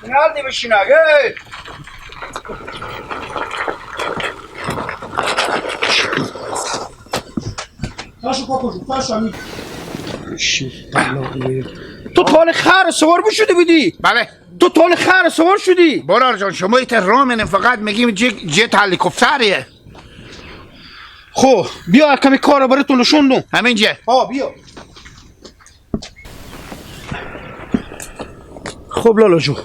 Nerede bişin ha? تاشو پاپوشو تاشو همین تو تال خر سوار بشده بودی؟ بله تو تال خر سوار شدی؟ برار جان شما ایت رامنه فقط میگیم جت هلیکوپتریه. خب بیا کمی کار برای تو نشوندم. همینجا بیا. خب لالا جو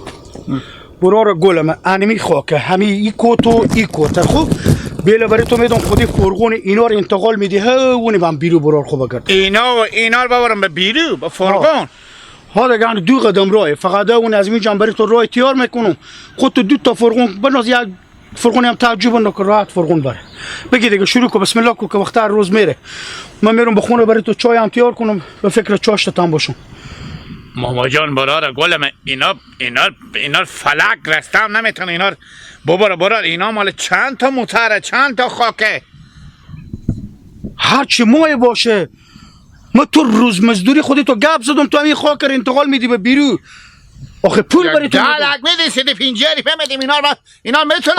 برار گلم انمی خاکه همین ای کوتو ای کوته. خب بیله برای تو میدونم خودی فرغون اینا رو انتقال میدی اونی من بیرو برار خوب کرد. اینا رو ببرم به بیرو به فرغون. حالا گان 2 قدم راه فقط اون از این جنبری تو راه تیار میکنم. خود تو 2 تا فرغون بناز یک فرغون هم تعجب نکن راحت فرغون بره. بگی دیگه شروع کن بسم الله کن که وقت روز میره. من میرم به خونه برای تو چای هم تیار کنم به فکر چاشت تام باشم. ماما جان برار گلم اینا فلک رستم نمیتونه اینا برار اینا مال چند تا موتره چند تا خاکه. هرچی مایه باشه من تو روز مزدوری خودی تو گپ زدم تو همین خاک رو انتقال میدی به بیرو. آخه پول بری تو دلک میدی سیدی 50 میدیم اینا میتونم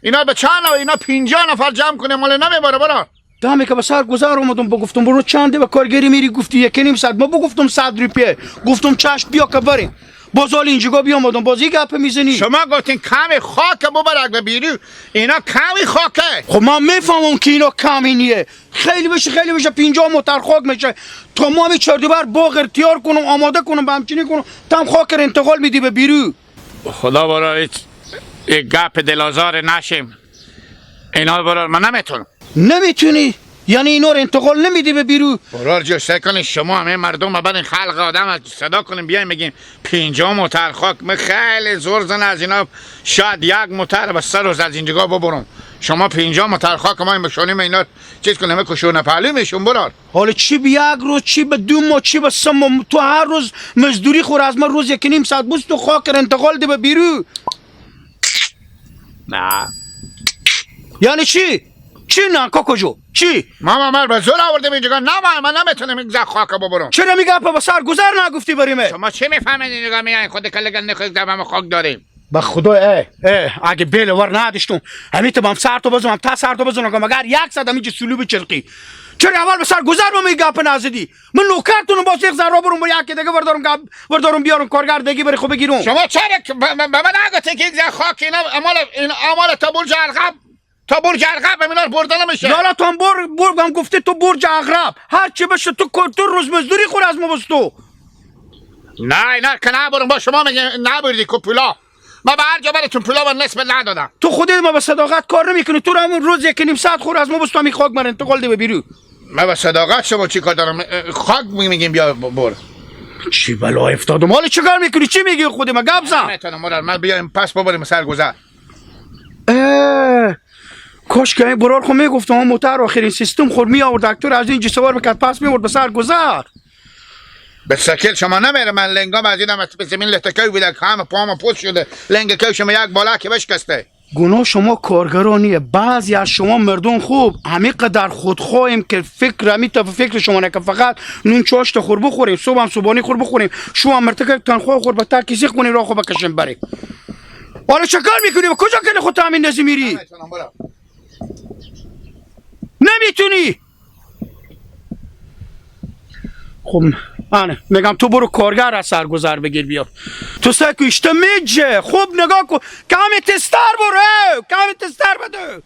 اینا به چند اینا 50 نفر جمع کنه مال نمیبره برار. دمی که به سر گذار اومدم بگفتم برو چنده و کارگری میری گفتی 1.5 ساعت ما بگفتم 100 روپیه گفتم چشم بیا که بریم باز حال اینجا بیا اومدم بازی گپ میزنی. شما گفتین کمی خاک ببرک به بیرو اینا کمی خاکه. خب من میفهمم که اینا کمی نیه خیلی بشه 50 موتر خاک میشه تا ما می چردوبر باغ ارتیار کنم آماده کنم به همچینی کنم تام خاک رو انتقال میدی به بیرو. خدا برای یک گپ دلازار نشیم اینا برای من نمیتونی یعنی اینا رو انتقال نمیدی به بیرو. برار جو سکنی شما همه مردم و بعد این خلق آدم صدا کنیم بیایم بگیم 50 موتر خاک من خیلی زور زن از اینا شاید 1 موتر به 3 روز از اینجا ببرم. شما 50 موتر خاک ما این بشونیم اینا چیز کنیم همه کشونه پهلو میشون برار. حالا چی به 1 روز چی به 2 ماه چی به 3 ماه تو هر روز مزدوری خور از من روز 1.5 ساعت بوست تو خاک رو انتقال دی به بیرو. نه یعنی چی نه کاکو چی؟ ماما من به زور آوردم اینجا نه من نمیتونم این خاک ببرم. چرا میگه به سر گذر نگفتی بریم؟ شما چی میفهمید اینجا میایین خود کلگن نخوید دم خاک داریم. به خدا اگه بیل ور نداشتم همین تو بام سر تو بزنم تا سر تو بزنم مگر 100 همینجا سلو بچرقی. چرا اول به سر گذر ما میگه گپ نزدی؟ من نوکرتونم باز 1 ذره برم با یکی دیگه بردارم بیارم کارگر دیگه بری خب بگیرم. شما چرا به من نگفتین که یک خاک اینا اعمال تا برج عقرب اینا بردن نمیشه. یالا تو هم هم گفته تو برج عقرب هر چی بشه تو روز مزدوری خور از ما بستو. نه اینا که نبرم با شما میگه نبردی کو پولا. ما به هر جا براتون پولا و نصف ندادم. تو خودت ما به صداقت کار نمیکنی تو همون روز 1.5 ساعت خور از ما بستو همین خاک من انتقال دی به بیرو. ما به صداقت شما چی کار دارم خاک میگیم بیا بر. چی بلا افتادم حالا چیکار میکنی چی میگی خودت ما گپ زن. نمیتونم من بیایم پس ببریم سرگذر. کاش که این برار خو میگفتم اون موتر آخرین سیستم خور می آورد دکتر از اینجا سوار میکرد پس میورد به سر گذر. به سکل شما نمیره من لنگام از اینم به زمین لتکوی بوده که همه پاهم پوست شده لنگ که شما یک بالا که بشکسته. گناه شما کارگرانیه بعضی از شما مردم خوب همین قدر خودخواهیم که فکر همین تا فکر شما نه که فقط نون چاشت خور بخوریم صبح هم صبحانی خور بخوریم شو هم مرتکه تنخواه خور به تر کسی کنیم راه خو بکشیم بریم. حالا چکار میکنی و کجا کنی خود همین نزی میری؟ نمیتونی. خب آنه میگم تو برو کارگر از سرگذر بگیر بیا تو سکو اشته میجه. خوب نگاه کن کمی تستر برو کمی تستر بده.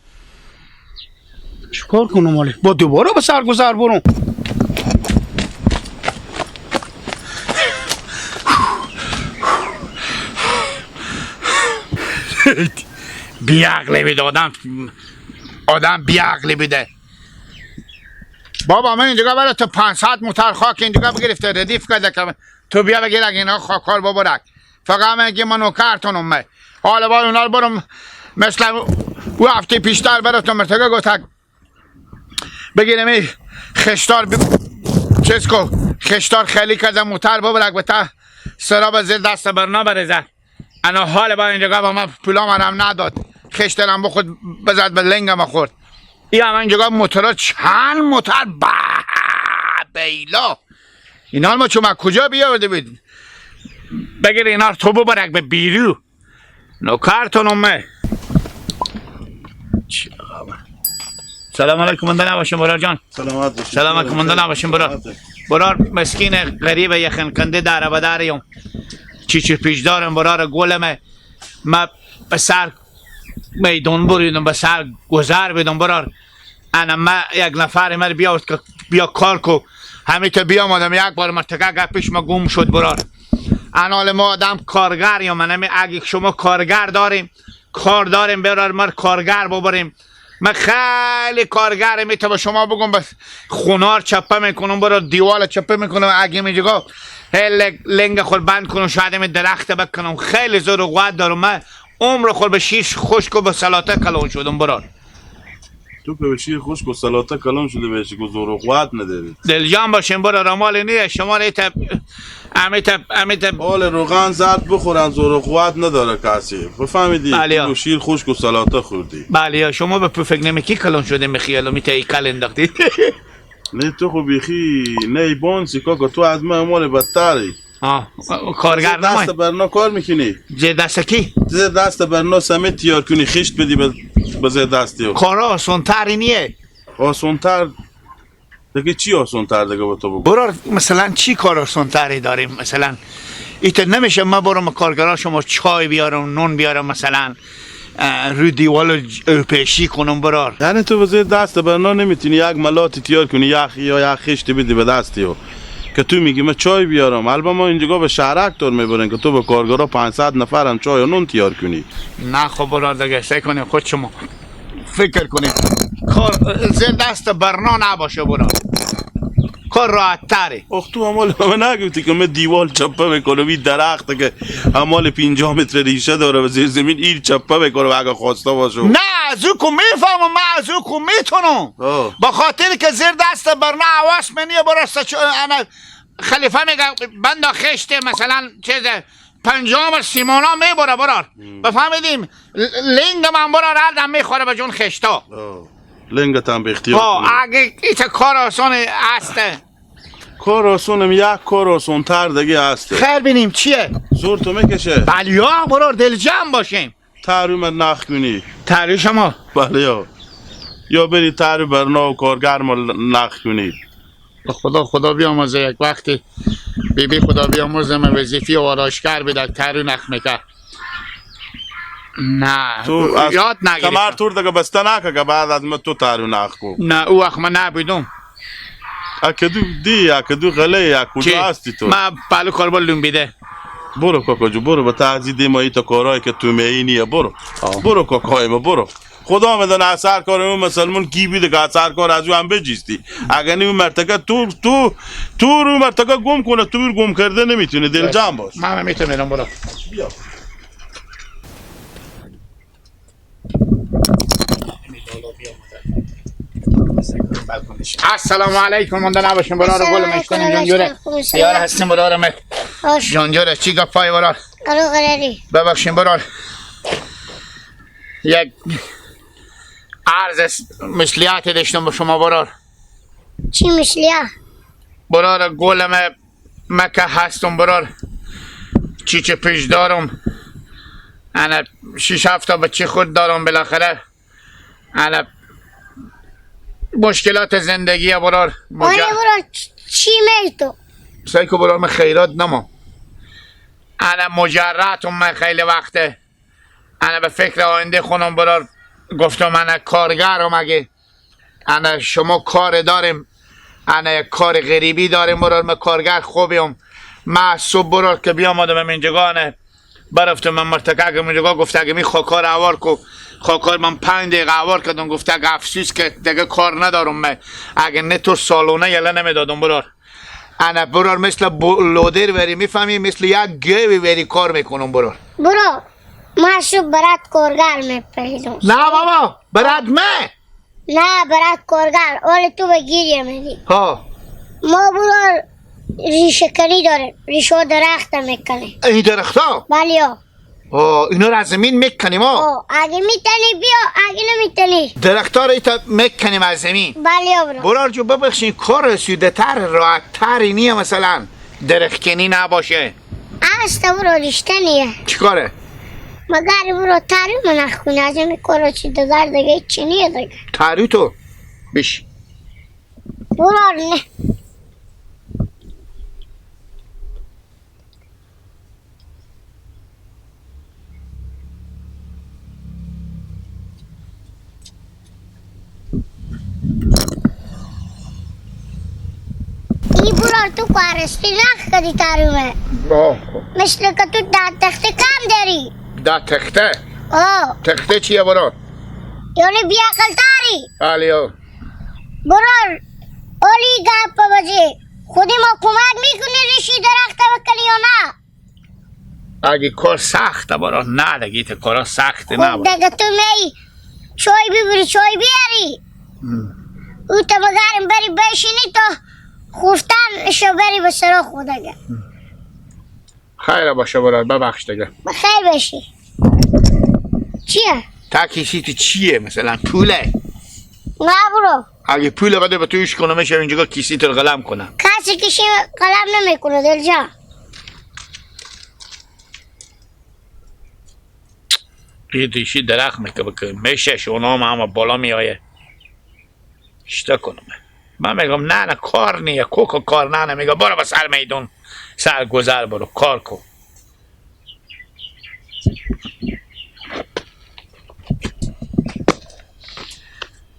چکار کنم مالی با دوباره به سرگذر برو. بیعقلی بیده آدم بیعقلی بیده. بابا من اینجا برای تو 500 موتر خاک اینجا بگرفته ردیف کرده که تو بیا بگیر اگه اینا خاکار ببرک فقط من اگه منو کارتونم من حالا با اونا برم مثل او هفته پیشتر براتون مرتگه گفتک بگیرم این خشتار چیز کو خشتار خیلی کرده موتر ببرک به تا سراب زیر دست برنا برزه انا حال با اینجا با من پولا منم نداد خشترم بخود بزد به لنگم خورد. یا من اینجا موترها چند موتر بیلا اینا ما چون کجا بیاورده بود بگیر اینا رو تو ببرک به بیرو. نوکرتون اومه. سلام علیکم منده نباشیم برار جان. سلام علیکم منده نباشیم برار. برار مسکین غریب یخن کنده داره و داریم. چی پیش دارم برار گلمه. ما به سر میدون بریدم، به سر گذر بدم برار. انا ما یک نفر من بیا کار کو. همین که بیام آدم یک بار مرتکه پیش ما گم شد برار. انال ما آدم کارگر یا من اگه شما کارگر داریم کار داریم برار مر کارگر ببریم. من خیلی کارگرم میتونم به شما بگم بس خونار چپه میکنم برار دیوال چپه میکنم اگه میجگا لنگ خود بند کنم شاید می درخت بکنم خیلی زور و قوت دارم. من عمر خود به شیش خشک و به سلاته کلون شدم برار. تو که به شیر خشک و سلاته کلان شده بهشی که زور و قوت نداری. دلجان باشین برار مال نیه شما نیت امیت حال روغن زرد بخورن زور و قوت نداره کسی. بفهمیدی؟ بله. تو شیر خشک و سلاته خوردی. بله شما به فکر نمیکی کلون شده میخیالو میتایی کل انداختی. نه تو خو بیخی نه بانسی که تو از من مال بدتری. کارگر دست برنا کار میکنی؟ زیر دست کی؟ زیر دست برنا سمیت تیار کنی خشت بدی به زیر دستی. کارا آسان تری نیه. آسان تر دیگه چی آسان تر دیگه با تو بگو؟ برار مثلا چی کار آسان تری داریم مثلا ایت نمیشه ما برام کارگرا شما چای بیارم نون بیارم مثلا روی دیوال پیشی کنم برار. یعنی تو به زیر دست برنا نمیتونی یک ملاتی تیار کنی یا یک خشت بدی به دستی که تو میگی من چای بیارم. البته ما اینجا به شهرک طور میبرن که تو به کارگرا 500 نفر هم چای و نون تیار کنی. نه خب برار دیگه سعی کنیم خود شما فکر کنیم کار زیر دست برنا نباشه برار کار راحت تره. اخ تو همال من نگفتی که من دیوال چپه میکنم این درخت که همال 50 متر ریشه داره و زیر زمین این چپه میکنم اگه خواسته باشه. نه از او که میفهمم من از او که میتونم با خاطر که زیر دست برنا عواس منیه برسته انا خلیفه میگه بنده خشته مثلا چیزه 50 سیمونا میبره برار. بفهمیدیم لنگ من برار هردم میخوره به جون خشتا. لنگت هم به اختیار کنی. اگه ایت کار آسان هسته کار آسونم یک کار آسون تر دیگه هسته. خیر بینیم چیه؟ زور تو میکشه؟ بله یا برار دل جمع باشیم. تحریم نخ کنی؟ تحریم شما؟ بله یا بری تحریم برنا و کارگر ما نخ کنی. خدا بیاموزه یک وقتی بی خدا بیاموزه من وظیفه و آراشگر بده تحریم نخ میکرد. نه تو یاد نگیرید کمر تور دیگه بسته نکه که بعد از من تو تحریم نخ کو. نه او وقت من نبیدم. اکدو غله کجا هستی تو؟ من پلو کاربال لومبیده. برو کاکا جو برو به تعزید ما تا کارهایی که تو میینیه برو کاکای ما برو. خدا میدونه اثر کار اون مسلمون کی بیده که اثر کار از او هم بجیستی. اگر نمی مرتکه تو رو مرتکه گم کنه تو گم کرده نمیتونه. دل جمع باش. من میتونم برو. بیا. السلام علیکم منده نباشیم برار گل مشکنیم جانجوره یار هستیم برار مت جانجوره چی گفای برار ببخشیم برار یک عرض مثلیاتی داشتم به شما برار. چی مثلیه؟ برار گلم مکه هستم برار چی پیش دارم انا 6-7 تا بچه خود دارم بالاخره انا مشکلات زندگی برار برار چی میل تو؟ سایکو برار من خیرات نمو انا مجردم من خیلی وقته انا به فکر آینده خونم برار گفتم من کارگرم اگه انا شما کار داریم انا کار غریبی داریم برار من کارگر خوبیم من صبح برار که بیام آدم اینجگانه برفتم من مرتکه اینجگاه گفته اگه می خاکار عوار کو خاکار من 5 دقیقه عوار کردم گفته اگه افسوس که دیگه کار ندارم من اگه نه تو سالونه یلا نمیدادم برار انا برار مثل لودر وری میفهمی مثل یک گوی وری کار میکنم برار. ما شب برات کارگر میپریدم. نه بابا برات نه برات کارگر ولی تو بگیری میدی. ها ما برار ریشه کنی داریم ریشه درخت میکنه. این درخت ها؟ بله اینا رو از زمین میکنیم اگه میتونی بیا اگه نمیتونی درخت ها رو ایتا میکنیم از زمین. بله برار جو ببخشین کار رسیده تر راحت تری نیه مثلا درخت کنی نباشه هست برو رشتنیه چی کاره؟ مگر برو تاری نخونه از این کارو چی دادر دیگه چی نیه دیگه تاری تو بیش برو نه ای برو تو کارستی نخ کدی تارومه مثل که تو داد تخته کم داری دا تخته آه تخته چیه برو؟ یعنی بیا کلتاری آلیو برو اولی گپ بازی خودی ما کمک میکنی ریشی درخت بکنی یا نه اگه کار سخته برو نه دیگه تو کارا سخته نه خب برو دیگه تو می چای ببری چای بیاری او تا مگرم بری بشینی تا خفتن شو بری به سرا خودگه خیره باشه برو ببخش دیگه بخیر بشی چیه؟ تا کسی تو چیه مثلا پوله نه برو اگه پول بده به تویش کنم میشه اینجا کسی تو قلم کنم کسی کشی قلم نمیکنه دل جان یه دیشی درخت میکنه میشه شونام همه بالا میایه اشتا کنم من میگم نه کار نیه کوکو کار نه میگم برو به سر میدون سر گذر برو کار کن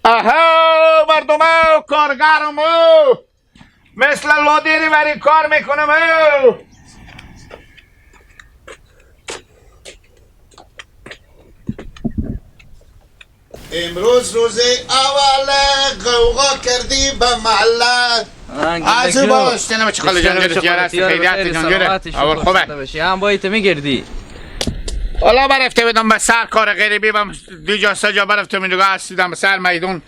اها مردمو کارگرمو مثل لادیری بری کار میکنم امروز روز اول قوقا کردی به محله از باش جناب چخاله جان جرس خیریت جان اول خوبه هم باید میگردی حالا برفته بدم به سر کار غریبی بم دیجا سجا برفته من جگاه هستیدم به سر میدون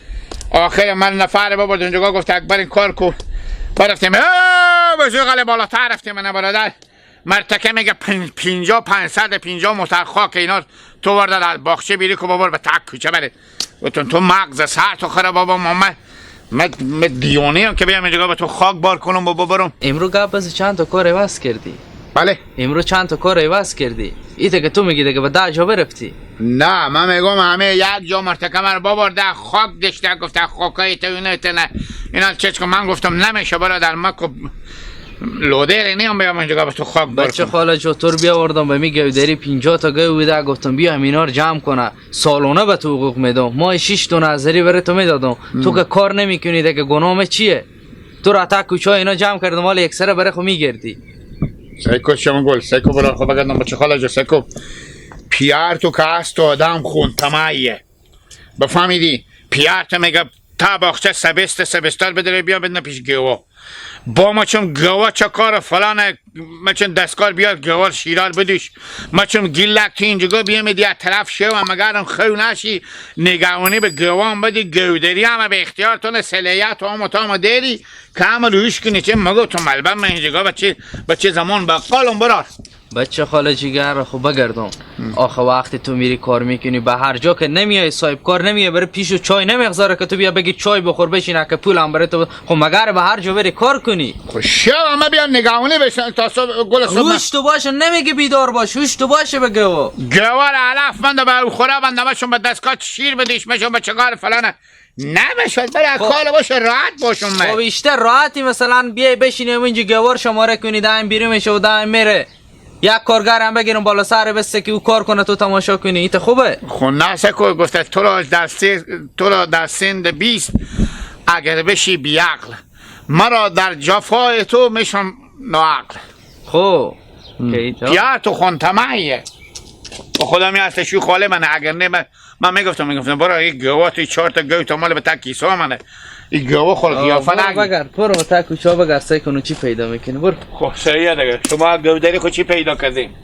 آخر من نفر ببرد اونجا گفت اکبر این کار کو برفتیم بزرگل بالاتر رفتیم من برادر مرتکه میگه 550 متر خاک اینا تو وردن از باخچه بیری که بابر به تک کوچه بره گفتم تو مغز سر تو خره بابا من دیونی هم که بیام اینجا به تو خاک بار کنم بابا برم امرو گپ بس چند تا کار عوض کردی بله امرو چند تا کار عوض کردی ایته که تو میگی دیگه به 10 جا برفتی نه من میگم همه یک جا مرتکه من بابر ده خاک داشته گفته خاکای تو نه اینا چه من گفتم نمیشه برادر ما که لودر نیم بیام اینجا به تو خاک بار بچه خاله چطور بیاوردم به می گودری 50 تا گو بوده گفتم بیا همینا رو جمع کنه سالانه به تو حقوق میدم ما 6 تا نظری برای تو میدادم تو که کار نمیکنی دیگه گناه چیه تو را تا کوچا اینا جمع کردم مال یک سره برای خو میگردی سیکو شما گل سیکو برای خو بگردم بچه خاله جو سیکو پیار تو که هست تو آدم خون تماییه بفهمیدی پیار تو میگه تا باخچه سبستر بداره بیا بدن پیش گوه با ما چون گوه چه کار فلانه ما چون دستکار بیاد گوه شیرار بدیش ما چون گیلک تو اینجا بیام دیا طرف شو و مگرم خو نشی نگهانی به گوه هم بدی گودری هم به اختیار تونه سلیت و تا داری که همه رویش کنی چه مگو تو ملبن من اینجا بچه زمان بقالم برار بچه خاله جیگر خو بگردم آخه وقتی تو میری کار میکنی به هر جا که نمیای صاحب کار نمیای بره پیشو چای نمیگذاره که تو بیا بگی چای بخور بشینه که پولم بره تو خب مگر به هر جا بری کار کنی خب شو اما بیا نگهانی بشن تا گل صبح هوش تو باشه نمیگی بیدار باش هوش تو باشه بگو گوار علف من به او خوره بندمشون به دستگاه شیر بدیش مشون به چگار فلانه نمیشد برای کال باشه راحت باشم من خب بیشتر راحتی مثلا بیای بشینیم اینجا گوار شماره کنی دائم بیرون میشه و دائم میره یک کارگر هم بگیرم بالا سر بسته که او کار کنه تو تماشا کنی ایت خوبه خب نه سکو گفته تو را در سند 20 اگر بشی بیعقل مرا در جفای تو میشم ناعقل خب یا تو خون تماییه خدا می هست شو خاله منه اگر نه من میگفتم برای یک گواه توی 4 تا گوه تا مال به تک کیسا منه این گواه خود قیافه نگی بگرد برو تا کوچا بگرد سعی کنو چی پیدا میکنی برو خب سریع دیگه شما گودری خود چی پیدا کردیم